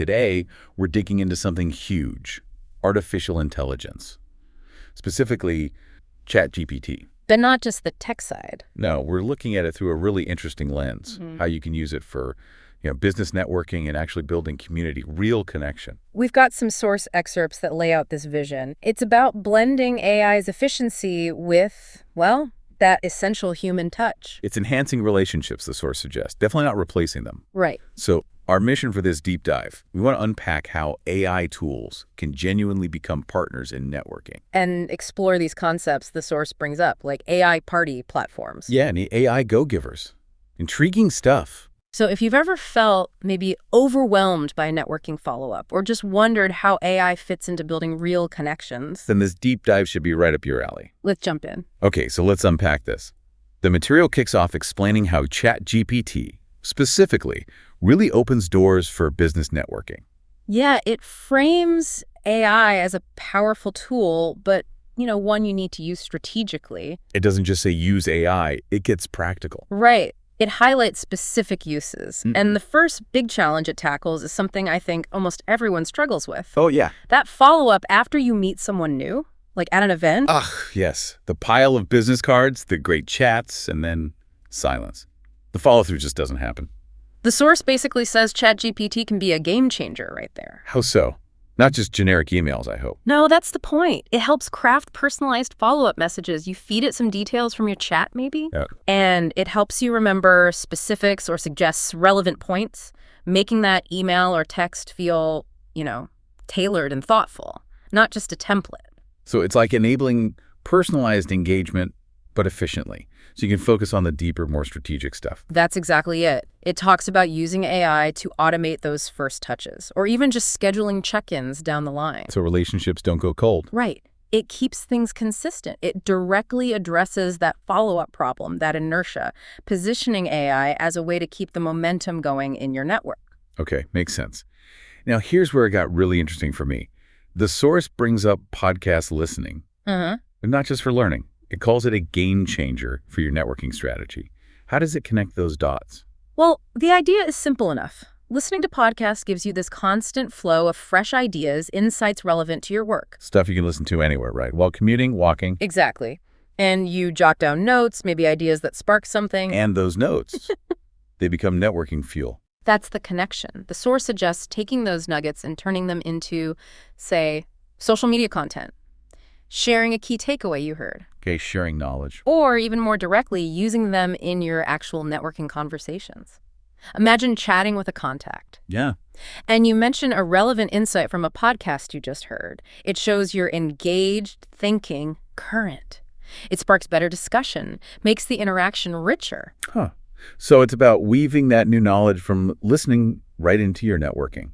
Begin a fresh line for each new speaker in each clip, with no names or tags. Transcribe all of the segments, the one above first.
Today, we're digging into something huge, artificial intelligence, specifically ChatGPT.
But not just the tech side.
No, we're looking at it through a really interesting lens, how you can use it for business networking and actually building community, real connection.
We've got some source excerpts that lay out this vision. It's about blending AI's efficiency with, well, that essential human touch.
It's enhancing relationships, the source suggests, definitely not replacing them.
Right.
So our mission for this deep dive, we want to unpack how AI tools can genuinely become partners in networking.
And explore these concepts the source brings up, like AI party platforms.
Yeah, and the AI go-givers. Intriguing stuff.
So if you've ever felt maybe overwhelmed by a networking follow-up or just wondered how AI fits into building real connections,
Then this deep dive should be right up your alley.
let's jump in.
Okay, so let's unpack this. The material kicks off explaining how ChatGPT, specifically, really opens doors for business networking.
Yeah, it frames AI as a powerful tool, but, one you need to use strategically.
It doesn't just say use AI, it gets practical.
Right. It highlights specific uses. And the first big challenge it tackles is something I think almost everyone struggles with.
Oh, yeah.
That follow-up after you meet someone new, like at an event.
Ugh, yes. The pile of business cards, the great chats, and then silence. The follow-through just doesn't happen.
The source basically says ChatGPT can be a game changer right there.
How so? Not just generic emails, I hope.
No, that's the point. It helps craft personalized follow-up messages. You feed it some details from your chat, maybe,
Yeah.
and it helps you remember specifics or suggests relevant points, making that email or text feel, tailored and thoughtful, not just a template.
So it's like enabling personalized engagement, but efficiently. So you can focus on the deeper, more strategic stuff.
That's exactly it. It talks about using AI to automate those first touches, or even just scheduling check-ins down the line.
So relationships don't go cold.
Right. It keeps things consistent. It directly addresses that follow-up problem, that inertia, positioning AI as a way to keep the momentum going in your network.
Okay, makes sense. Now here's where it got really interesting for me. The source brings up podcast listening, but not just for learning. It calls it a game changer for your networking strategy. How does it connect those dots?
Well, the idea is simple enough. Listening to podcasts gives you this constant flow of fresh ideas, insights relevant to your work.
Stuff you can listen to anywhere, right? While commuting, walking.
Exactly. And you jot down notes, maybe ideas that spark something.
And those notes, they become networking fuel.
That's the connection. The source suggests taking those nuggets and turning them into, say, social media content. Sharing a key takeaway you heard.
Okay, sharing knowledge.
Or even more directly, using them in your actual networking conversations. Imagine chatting with a contact.
Yeah.
And you mention a relevant insight from a podcast you just heard. It shows you're engaged, thinking, current. It sparks better discussion, makes the interaction richer.
Huh. So it's about weaving that new knowledge from listening right into your networking.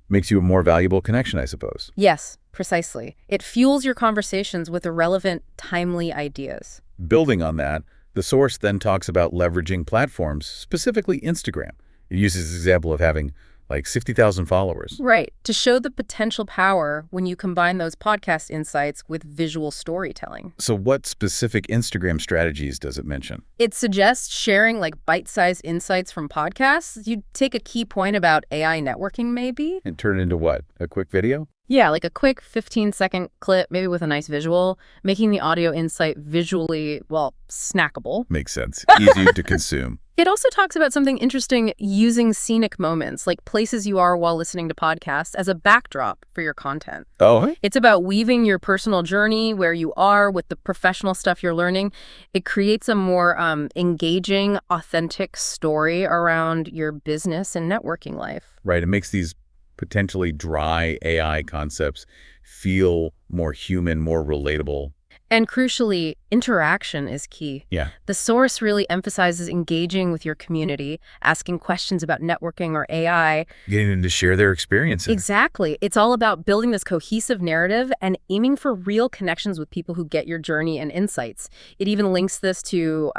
Makes you a more valuable connection, I suppose.
Yes, precisely. It fuels your conversations with irrelevant, timely ideas.
Building on that, the source then talks about leveraging platforms, specifically Instagram. It uses the example of having like 60,000 followers.
Right. To show the potential power when you combine those podcast insights with visual storytelling.
So what specific Instagram strategies does it mention?
It suggests sharing like bite-sized insights from podcasts. You take a key point about AI networking maybe.
And turn it into what? A quick video?
Yeah, like a quick 15-second clip, maybe with a nice visual, making the audio insight visually, snackable.
Makes sense. Easy to consume.
It also talks about something interesting, using scenic moments, like places you are while listening to podcasts, as a backdrop for your content.
Oh,
It's about weaving your personal journey, where you are, with the professional stuff you're learning. It creates a more engaging, authentic story around your business and networking life.
right. It makes these potentially dry AI concepts feel more human, more relatable.
And crucially, interaction is key.
Yeah.
The source really emphasizes engaging with your community, asking questions about networking or AI.
Getting them to share their experiences.
Exactly. It's all about building this cohesive narrative and aiming for real connections with people who get your journey and insights. It even links this to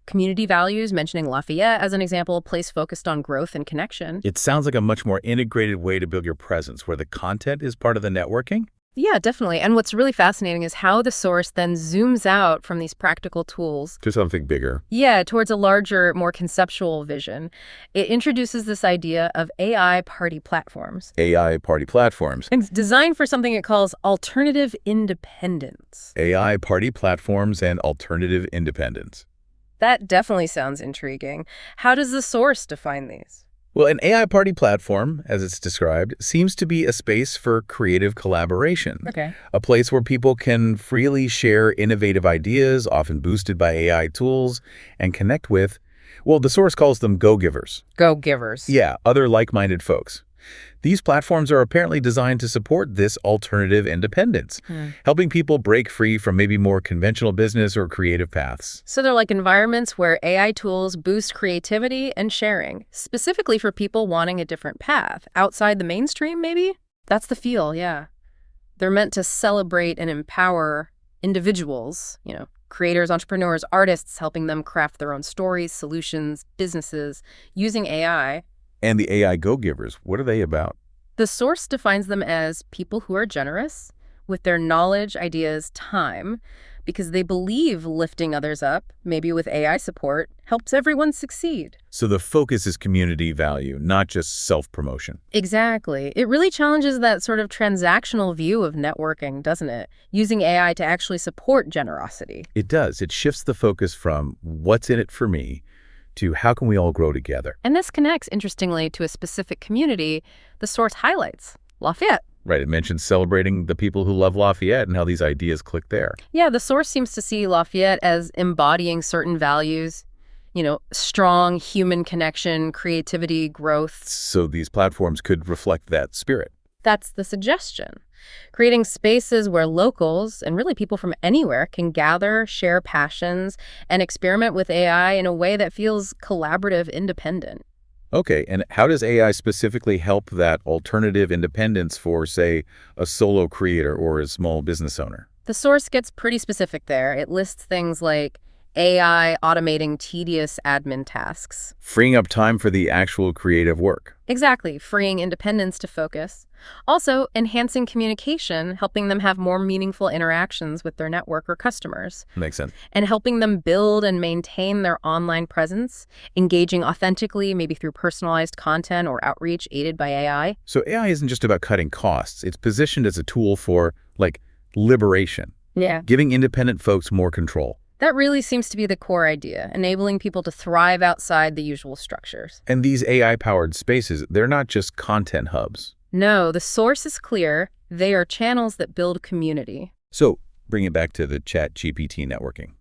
community values, mentioning Lafayette as an example, a place focused on growth and connection.
It sounds like a much more integrated way to build your presence, where the content is part of the networking.
Yeah, definitely. And what's really fascinating is how the source then zooms out from these practical tools.
To something bigger.
Yeah, towards a larger, more conceptual vision. It introduces this idea of AI party platforms.
AI party platforms.
And it's designed for something it calls alternative independence.
AI party platforms and alternative independence.
That definitely sounds intriguing. How does the source define these?
Well, an AI party platform, as it's described, seems to be a space for creative collaboration.
Okay.
A place where people can freely share innovative ideas, often boosted by AI tools, and connect with, well, the source calls them go-givers.
Go-givers.
Yeah, other like-minded folks. These platforms are apparently designed to support this alternative independence, helping people break free from maybe more conventional business or creative paths.
So they're like environments where AI tools boost creativity and sharing, specifically for people wanting a different path, outside the mainstream, maybe? That's the feel, yeah. They're meant to celebrate and empower individuals, creators, entrepreneurs, artists, helping them craft their own stories, solutions, businesses, using AI.
And the AI go-givers, what are they about?
The source defines them as people who are generous with their knowledge, ideas, time, because they believe lifting others up, maybe with AI support, helps everyone succeed.
So the focus is community value, not just self-promotion.
Exactly. It really challenges that sort of transactional view of networking, doesn't it? Using AI to actually support generosity.
It does. It shifts the focus from what's in it for me to how can we all grow together.
And this connects, interestingly, to a specific community the source highlights, Lafayette.
Right, it mentions celebrating the people who love Lafayette and how these ideas click there.
Yeah, the source seems to see Lafayette as embodying certain values, strong human connection, creativity, growth.
So these platforms could reflect that spirit.
That's the suggestion. Creating spaces where locals, and really people from anywhere, can gather, share passions, and experiment with AI in a way that feels collaborative, independent.
Okay, and how does AI specifically help that alternative independence for, say, a solo creator or a small business owner?
The source gets pretty specific there. It lists things like AI automating tedious admin tasks.
Freeing up time for the actual creative work.
Exactly, freeing independence to focus. Also, enhancing communication, helping them have more meaningful interactions with their network or customers.
Makes sense.
And helping them build and maintain their online presence, engaging authentically, maybe through personalized content or outreach aided by AI.
So AI isn't just about cutting costs. It's positioned as a tool for, liberation.
Yeah.
Giving independent folks more control.
That really seems to be the core idea, enabling people to thrive outside the usual structures.
And these AI-powered spaces, they're not just content hubs.
No, the source is clear. They are channels that build community.
So bring it back to the ChatGPT networking.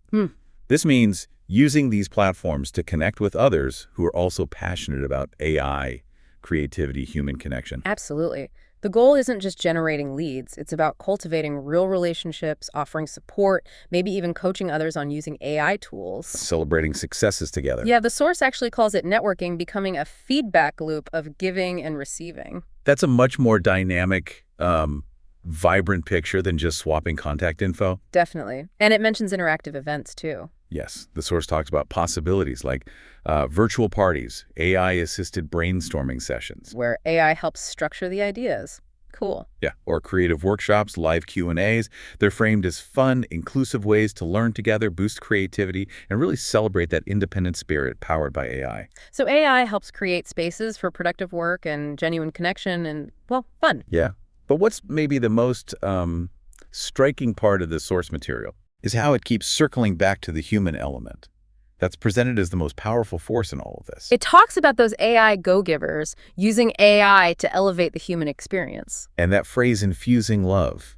This means using these platforms to connect with others who are also passionate about AI, creativity, human connection.
Absolutely. The goal isn't just generating leads. It's about cultivating real relationships, offering support, maybe even coaching others on using AI tools.
Celebrating successes together.
Yeah, the source actually calls it networking, becoming a feedback loop of giving and receiving.
That's a much more dynamic, vibrant picture than just swapping contact info.
Definitely. And it mentions interactive events, too.
Yes, the source talks about possibilities like virtual parties, AI-assisted brainstorming sessions.
Where AI helps structure the ideas. Cool.
Yeah, or creative workshops, live Q&As. They're framed as fun, inclusive ways to learn together, boost creativity, and really celebrate that independent spirit powered by AI.
So AI helps create spaces for productive work and genuine connection and, fun.
Yeah, but what's maybe the most striking part of the source material is how it keeps circling back to the human element. That's presented as the most powerful force in all of this.
It talks about those AI go-givers using AI to elevate the human experience.
And that phrase, infusing love,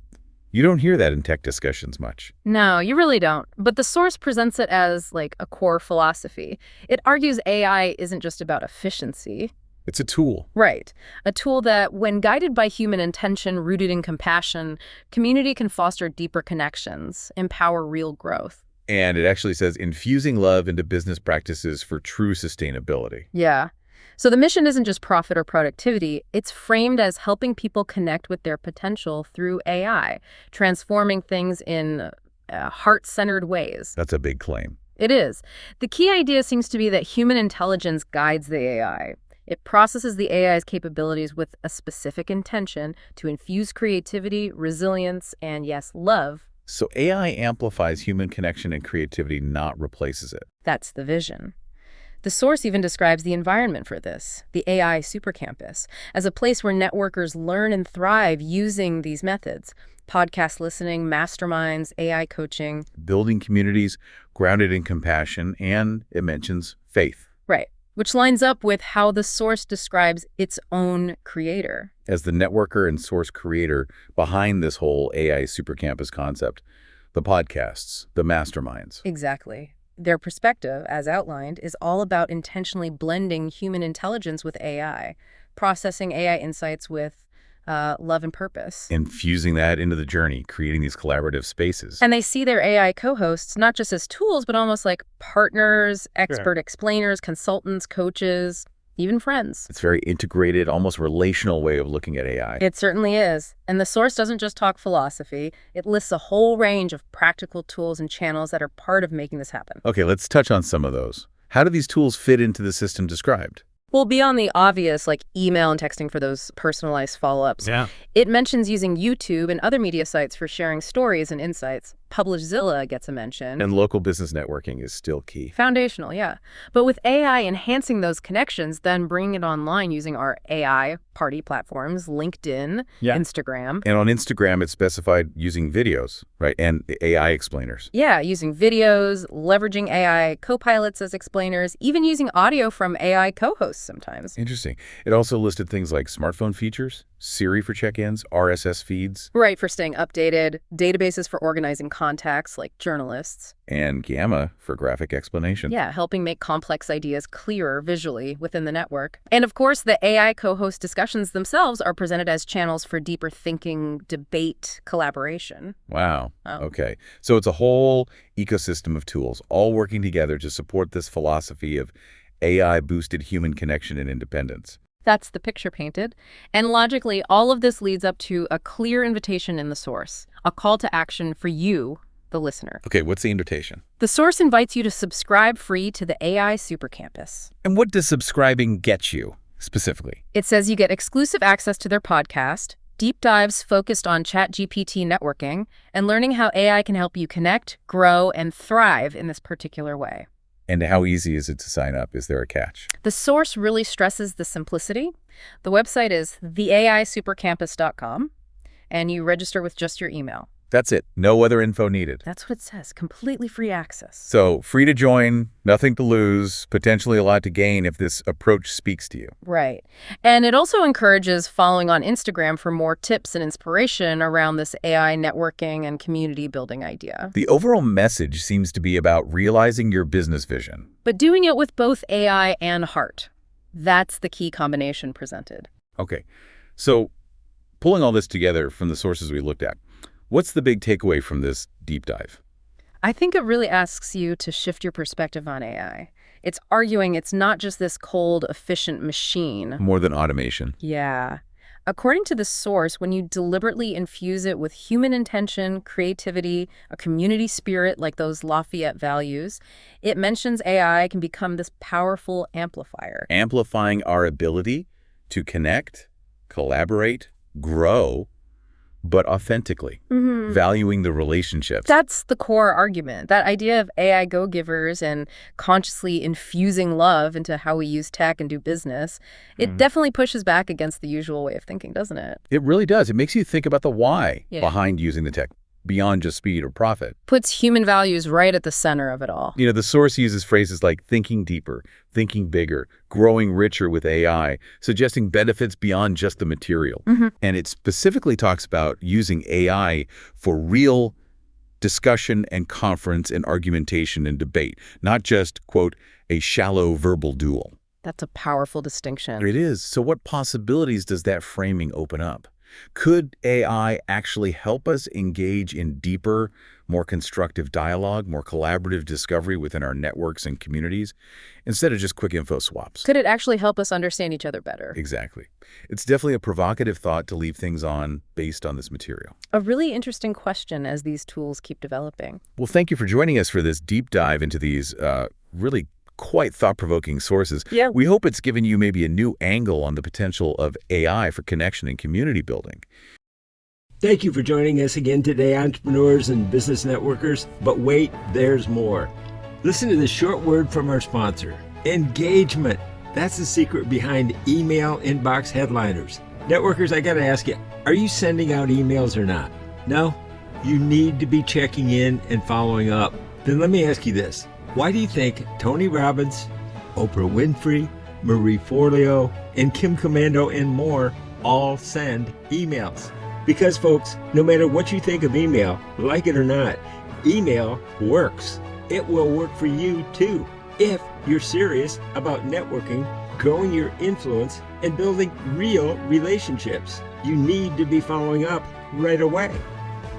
you don't hear that in tech discussions much.
No, you really don't. But the source presents it as a core philosophy. It argues AI isn't just about efficiency.
It's a tool.
Right. A tool that, when guided by human intention rooted in compassion, community can foster deeper connections, empower real growth.
And it actually says infusing love into business practices for true sustainability.
Yeah. So the mission isn't just profit or productivity. It's framed as helping people connect with their potential through AI, transforming things in heart-centered ways.
That's a big claim.
It is. The key idea seems to be that human intelligence guides the AI. It processes the AI's capabilities with a specific intention to infuse creativity, resilience, and yes, love.
So AI amplifies human connection and creativity, not replaces it.
That's the vision. The source even describes the environment for this, the AI supercampus, as a place where networkers learn and thrive using these methods. Podcast listening, masterminds, AI coaching.
Building communities grounded in compassion, and it mentions faith.
Right. Which lines up with how the source describes its own creator.
As the networker and source creator behind this whole AI supercampus concept, the podcasts, the masterminds.
Exactly. Their perspective, as outlined, is all about intentionally blending human intelligence with AI, processing AI insights with love and purpose.
Infusing that into the journey, creating these collaborative spaces.
And they see their AI co-hosts not just as tools, but almost like partners, expert explainers, consultants, coaches, even friends.
It's a very integrated, almost relational way of looking at AI.
It certainly is. And the source doesn't just talk philosophy. It lists a whole range of practical tools and channels that are part of making this happen.
Okay, let's touch on some of those. How do these tools fit into the system described?
Well, beyond the obvious, like email and texting for those personalized follow-ups, it mentions using YouTube and other media sites for sharing stories and insights. Publishzilla gets a mention.
And local business networking is still key.
Foundational, yeah. But with AI enhancing those connections, then bringing it online using our AI party platforms, LinkedIn, Instagram.
And on Instagram, it's specified using videos, right? And AI explainers.
Yeah, using videos, leveraging AI co-pilots as explainers, even using audio from AI co-hosts sometimes.
Interesting. It also listed things like smartphone features, Siri for check-ins, RSS feeds.
Right, for staying updated, databases for organizing contacts like journalists.
And Gamma for graphic explanation.
Yeah, helping make complex ideas clearer visually within the network. And of course, the AI co-host discussions themselves are presented as channels for deeper thinking, debate, collaboration.
Wow. Okay. So it's a whole ecosystem of tools, all working together to support this philosophy of AI-boosted human connection and independence.
That's the picture painted. And logically, all of this leads up to a clear invitation in the source, a call to action for you, the listener.
Okay, what's the invitation?
The source invites you to subscribe free to the AI Supercampus.
And what does subscribing get you, specifically?
It says you get exclusive access to their podcast, deep dives focused on ChatGPT networking, and learning how AI can help you connect, grow, and thrive in this particular way.
And how easy is it to sign up? Is there a catch?
The source really stresses the simplicity. The website is theaisupercampus.com, and you register with just your email.
That's it. No other info needed.
That's what it says. Completely free access.
So free to join, nothing to lose, potentially a lot to gain if this approach speaks to you.
Right. And it also encourages following on Instagram for more tips and inspiration around this AI networking and community building idea.
The overall message seems to be about realizing your business vision.
But doing it with both AI and heart. That's the key combination presented.
Okay. So pulling all this together from the sources we looked at, what's the big takeaway from this deep dive?
I think it really asks you to shift your perspective on AI. It's arguing it's not just this cold, efficient machine.
More than automation.
Yeah. According to the source, when you deliberately infuse it with human intention, creativity, a community spirit like those Lafayette values, it mentions AI can become this powerful amplifier.
Amplifying our ability to connect, collaborate, grow, but authentically, valuing the relationships.
That's the core argument. That idea of AI go-givers and consciously infusing love into how we use tech and do business, it definitely pushes back against the usual way of thinking, doesn't it?
It really does. It makes you think about the why behind using the tech, beyond just speed or profit.
Puts human values right at the center of it all.
You know, the source uses phrases like thinking deeper, thinking bigger, growing richer with AI, suggesting benefits beyond just the material. And it specifically talks about using AI for real discussion and conference and argumentation and debate, not just, quote, a shallow verbal duel.
That's a powerful distinction.
It is. So what possibilities does that framing open up? Could AI actually help us engage in deeper, more constructive dialogue, more collaborative discovery within our networks and communities, instead of just quick info swaps?
Could it actually help us understand each other better?
Exactly. It's definitely a provocative thought to leave things on based on this material.
A really interesting question as these tools keep developing.
Well, thank you for joining us for this deep dive into these really quite thought-provoking sources.
Yeah.
We hope it's given you maybe a new angle on the potential of AI for connection and community building.
Thank you for joining us again today, entrepreneurs and business networkers. But wait, there's more. Listen to this short word from our sponsor. Engagement. That's the secret behind email inbox headliners. Networkers, I got to ask you, are you sending out emails or not? No? You need to be checking in and following up. Then let me ask you this. Why do you think Tony Robbins, Oprah Winfrey, Marie Forleo, and Kim Commando and more all send emails? Because folks, no matter what you think of email, like it or not, email works. It will work for you too, if you're serious about networking, growing your influence, and building real relationships. You need to be following up right away.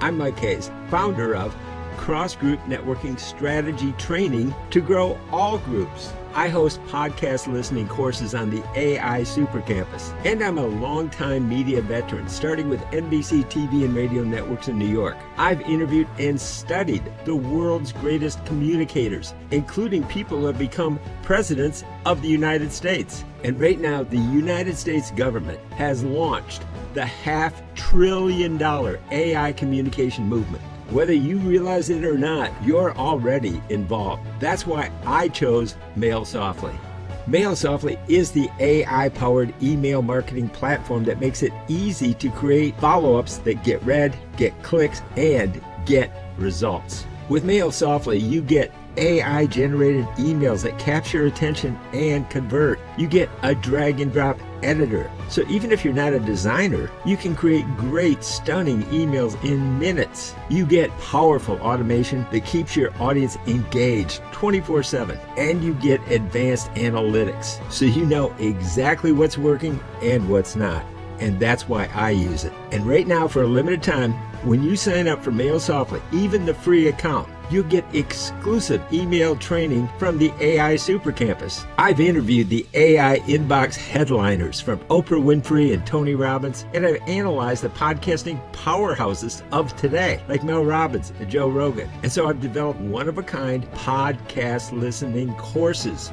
I'm Mike Hayes, founder of Cross-Group Networking Strategy Training to grow all groups. I host podcast listening courses on the AI Super Campus, and I'm a longtime media veteran, starting with NBC TV and radio networks in New York. I've interviewed and studied the world's greatest communicators, including people who have become presidents of the United States. And right now, the United States government has launched the $500 billion AI communication movement. Whether you realize it or not, you're already involved. That's why I chose Mail Softly. Mail Softly is the AI-powered email marketing platform that makes it easy to create follow-ups that get read, get clicks, and get results. With Mail Softly, you get AI-generated emails that capture attention and convert. You get a drag and drop editor. So even if you're not a designer, you can create great, stunning emails in minutes. You get powerful automation that keeps your audience engaged 24/7. And you get advanced analytics, so you know exactly what's working and what's not. And that's why I use it. And right now, for a limited time, when you sign up for Mail Softly, even the free account, you'll get exclusive email training from the AI Super Campus. I've interviewed the AI inbox headliners from Oprah Winfrey and Tony Robbins, and I've analyzed the podcasting powerhouses of today, like Mel Robbins and Joe Rogan. And so I've developed one-of-a-kind podcast listening courses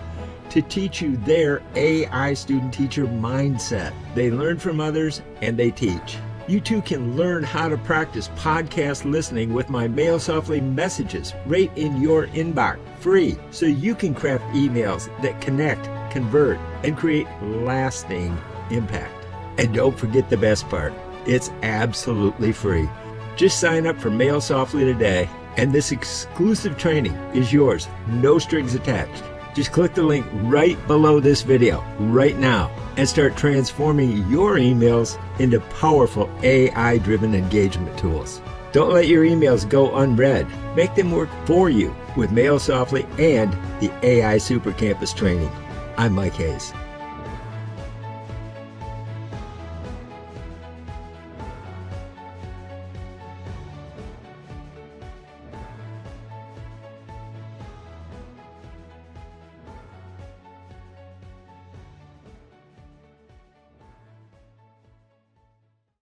to teach you their AI student-teacher mindset. They learn from others and they teach. You too can learn how to practice podcast listening with my Mail Softly messages right in your inbox, free, so you can craft emails that connect, convert, and create lasting impact. And don't forget the best part, it's absolutely free. Just sign up for Mail Softly today, and this exclusive training is yours, no strings attached. Just click the link right below this video right now and start transforming your emails into powerful AI-driven engagement tools. Don't let your emails go unread. Make them work for you with Mail Softly and the AI Super Campus training. I'm Mike Hayes.